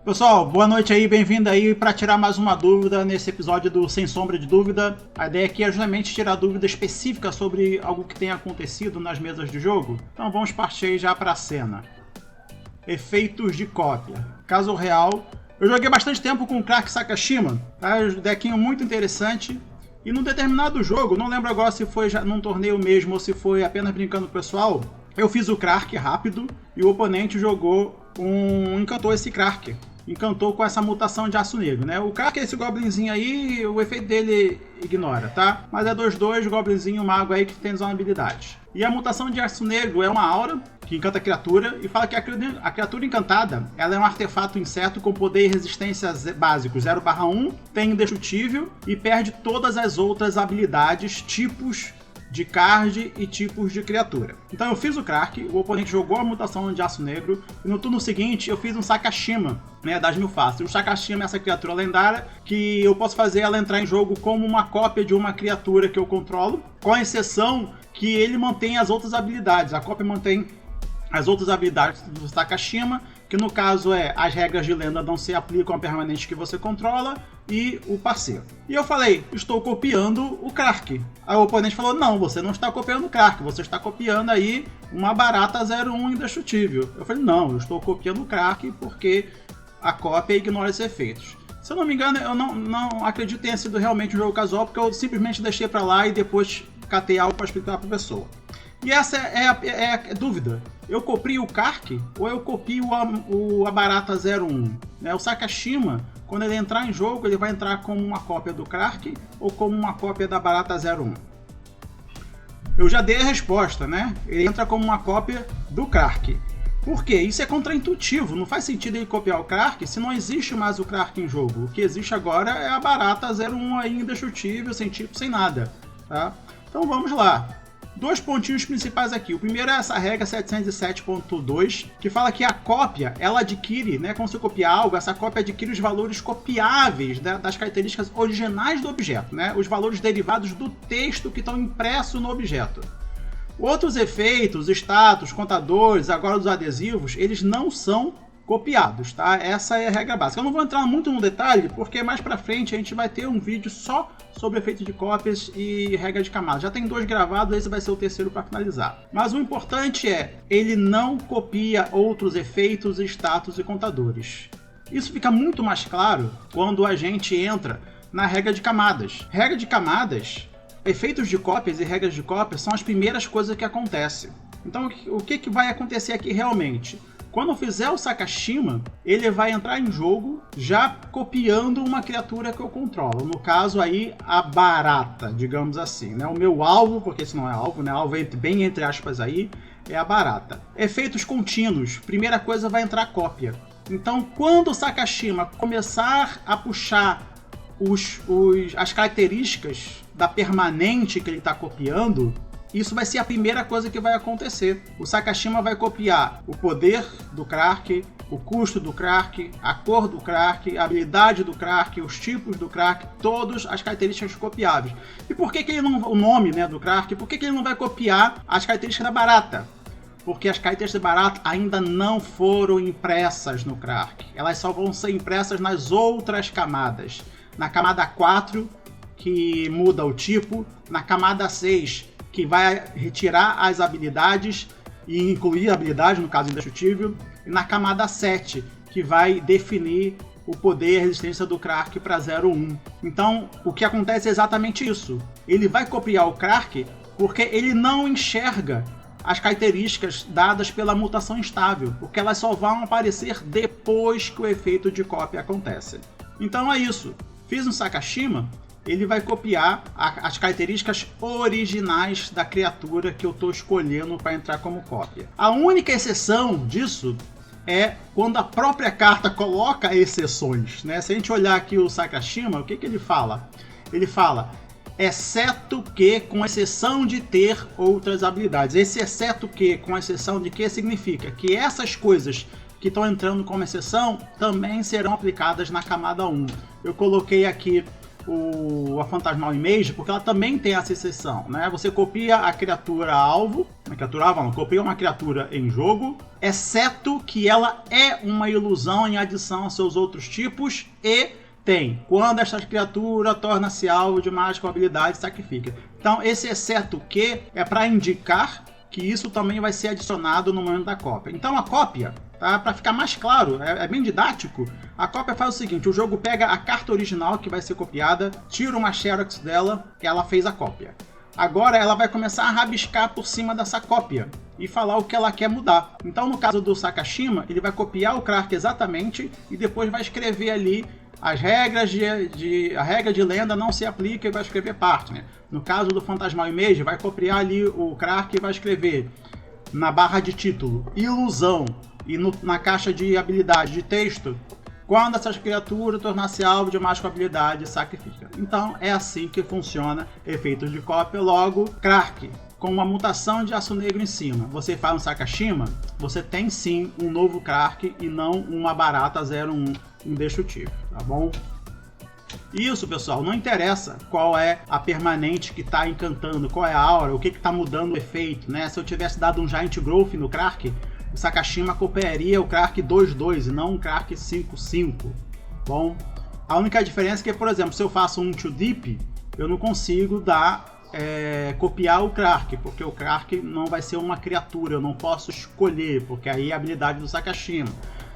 Pessoal, boa noite aí, bem-vindo aí para tirar mais uma dúvida nesse episódio do Sem Sombra de Dúvida. A ideia aqui é justamente tirar dúvida específica sobre algo que tenha acontecido nas mesas de jogo. Então vamos partir aí já para a cena. Efeitos de cópia. Caso real, eu joguei bastante tempo com o Crack Sakashima, tá? Um deckinho muito interessante. E num determinado jogo, não lembro agora se foi já num torneio mesmo ou se foi apenas brincando com o pessoal, eu fiz o Crack rápido e o oponente encantou esse Crack. Encantou com essa mutação de aço negro, né? O Crack é esse goblinzinho aí, o efeito dele ignora, tá? Mas é 2/2, goblinzinho mago aí que tem desonabilidade. E a mutação de aço negro é uma aura que encanta a criatura e fala que a criatura encantada ela é um artefato inseto com poder e resistência básicos 0/1, tem indestrutível e perde todas as outras habilidades, tipos de card e tipos de criatura. Então eu fiz o Crack, o oponente jogou a mutação de aço negro e no turno seguinte eu fiz um Sakashima, né, das 1000 faces. O Sakashima é essa criatura lendária que eu posso fazer ela entrar em jogo como uma cópia de uma criatura que eu controlo, com a exceção que ele mantém as outras habilidades. A cópia mantém as outras habilidades do Sakashima, que no caso as regras de lenda não se aplicam a permanente que você controla e o parceiro. E eu falei, estou copiando o Crack. Aí o oponente falou, não, você não está copiando o Crack, você está copiando aí uma barata 01 indestrutível. Eu falei, não, eu estou copiando o Crack porque a cópia ignora esses efeitos. Se eu não me engano, eu não acredito que tenha sido realmente um jogo casual, porque eu simplesmente deixei pra lá e depois catei algo para explicar pra pessoa. E essa é a dúvida. Eu copio o Crack ou eu copio a barata 01? Né? O Sakashima, quando ele entrar em jogo, ele vai entrar como uma cópia do Crack ou como uma cópia da barata 01? Eu já dei a resposta, né? Ele entra como uma cópia do Crack. Por quê? Isso é contraintuitivo. Não faz sentido ele copiar o Crack se não existe mais o Crack em jogo. O que existe agora é a barata 01 aí indestrutível, sem tipo, sem nada. Tá? Então vamos lá. Dois pontinhos principais aqui. O primeiro é essa regra 707.2, que fala que a cópia, ela adquire, né, quando você copia algo, essa cópia adquire os valores copiáveis das características originais do objeto, né, os valores derivados do texto que estão impressos no objeto. Outros efeitos, status, contadores, agora os adesivos, eles não são copiados, tá? Essa é a regra básica. Eu não vou entrar muito no detalhe, porque mais pra frente a gente vai ter um vídeo só sobre efeito de cópias e regra de camadas. Já tem 2 gravados, esse vai ser o terceiro para finalizar. Mas o importante ele não copia outros efeitos, status e contadores. Isso fica muito mais claro quando a gente entra na regra de camadas. Regra de camadas, efeitos de cópias e regras de cópias são as primeiras coisas que acontecem. Então o que vai acontecer aqui realmente? Quando eu fizer o Sakashima, ele vai entrar em jogo já copiando uma criatura que eu controlo. No caso aí, a barata, digamos assim, né? O meu alvo, porque esse não é alvo, né? Alvo bem entre aspas aí, é a barata. Efeitos contínuos. Primeira coisa, vai entrar cópia. Então, quando o Sakashima começar a puxar as características da permanente que ele está copiando, isso vai ser a primeira coisa que vai acontecer. O Sakashima vai copiar o poder do Crack, o custo do Crack, a cor do Crack, a habilidade do Crack, os tipos do Crack, todas as características copiáveis. E por que ele não, o nome, né, do Crack, por que ele não vai copiar as características da barata? Porque as características da barata ainda não foram impressas no Crack. Elas só vão ser impressas nas outras camadas. Na camada 4, que muda o tipo, na camada 6, que vai retirar as habilidades e incluir a habilidade, no caso indestrutível, e na camada 7, que vai definir o poder e a resistência do Crack para 0/1. Então, o que acontece é exatamente isso. Ele vai copiar o Crack porque ele não enxerga as características dadas pela mutação instável, porque elas só vão aparecer depois que o efeito de cópia acontece. Então é isso. Fiz um Sakashima, ele vai copiar as características originais da criatura que eu estou escolhendo para entrar como cópia. A única exceção disso é quando a própria carta coloca exceções, né? Se a gente olhar aqui o Sakashima, o que ele fala? Ele fala, exceto que, com exceção de ter outras habilidades. Esse exceto que, com exceção de que, significa que essas coisas que estão entrando como exceção também serão aplicadas na camada 1. Eu coloquei aqui a Phantasmal Image, porque ela também tem essa exceção, né? Você copia a criatura alvo, copia uma criatura em jogo, exceto que ela é uma ilusão em adição a seus outros tipos e tem, quando esta criatura torna-se alvo de mágica ou habilidade, sacrifica. Então esse exceto que é para indicar que isso também vai ser adicionado no momento da cópia. Então a cópia, tá? Para ficar mais claro, é bem didático, a cópia faz o seguinte: o jogo pega a carta original que vai ser copiada, tira uma xerox dela, que ela fez a cópia. Agora ela vai começar a rabiscar por cima dessa cópia e falar o que ela quer mudar. Então no caso do Sakashima, ele vai copiar o Krark exatamente e depois vai escrever ali as regras a regra de lenda não se aplica e vai escrever partner. No caso do Phantasmal Image, vai copiar ali o Krark e vai escrever na barra de título ilusão e na caixa de habilidade de texto, quando essas criaturas tornar-se alvo de mágica habilidade, sacrifica. Então é assim que funciona efeitos de cópia. Logo, Krark com uma mutação de aço negro em cima, você faz um Sakashima, você tem sim um novo Krark e não uma barata 01 indestrutível, tá bom? Isso, pessoal, não interessa qual é a permanente que está encantando, qual é a aura, o que está mudando o efeito, né? Se eu tivesse dado um Giant Growth no Krark, o Sakashima copiaria o Krark 2/2 e não um Krark 5/5, bom? A única diferença é que, por exemplo, se eu faço um Too Deep, eu não consigo copiar o Krark, porque o Krark não vai ser uma criatura, eu não posso escolher, porque aí é a habilidade do Sakashima.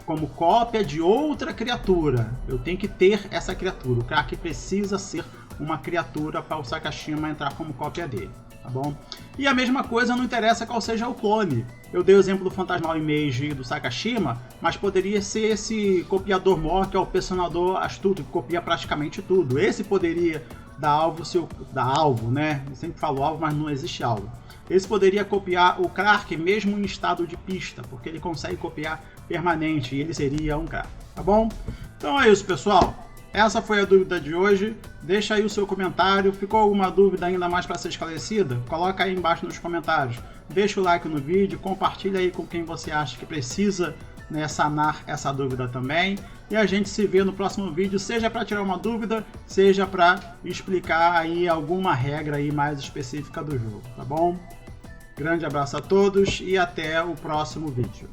Como cópia de outra criatura, eu tenho que ter essa criatura. O Krark precisa ser uma criatura para o Sakashima entrar como cópia dele, tá bom? E a mesma coisa, não interessa qual seja o clone. Eu dei o exemplo do Phantasmal Image e do Sakashima, mas poderia ser esse copiador mor, que é o personador astuto, que copia praticamente tudo. Esse poderia dar alvo, né? Eu sempre falo alvo, mas não existe alvo. Esse poderia copiar o Krark mesmo em estado de pista, porque ele consegue copiar permanente e ele seria um Krark, tá bom? Então é isso, pessoal. Essa foi a dúvida de hoje. Deixa aí o seu comentário. Ficou alguma dúvida ainda mais para ser esclarecida? Coloca aí embaixo nos comentários. Deixa o like no vídeo, compartilha aí com quem você acha que precisa, né, sanar essa dúvida também. E a gente se vê no próximo vídeo, seja para tirar uma dúvida, seja para explicar aí alguma regra aí mais específica do jogo, tá bom? Grande abraço a todos e até o próximo vídeo.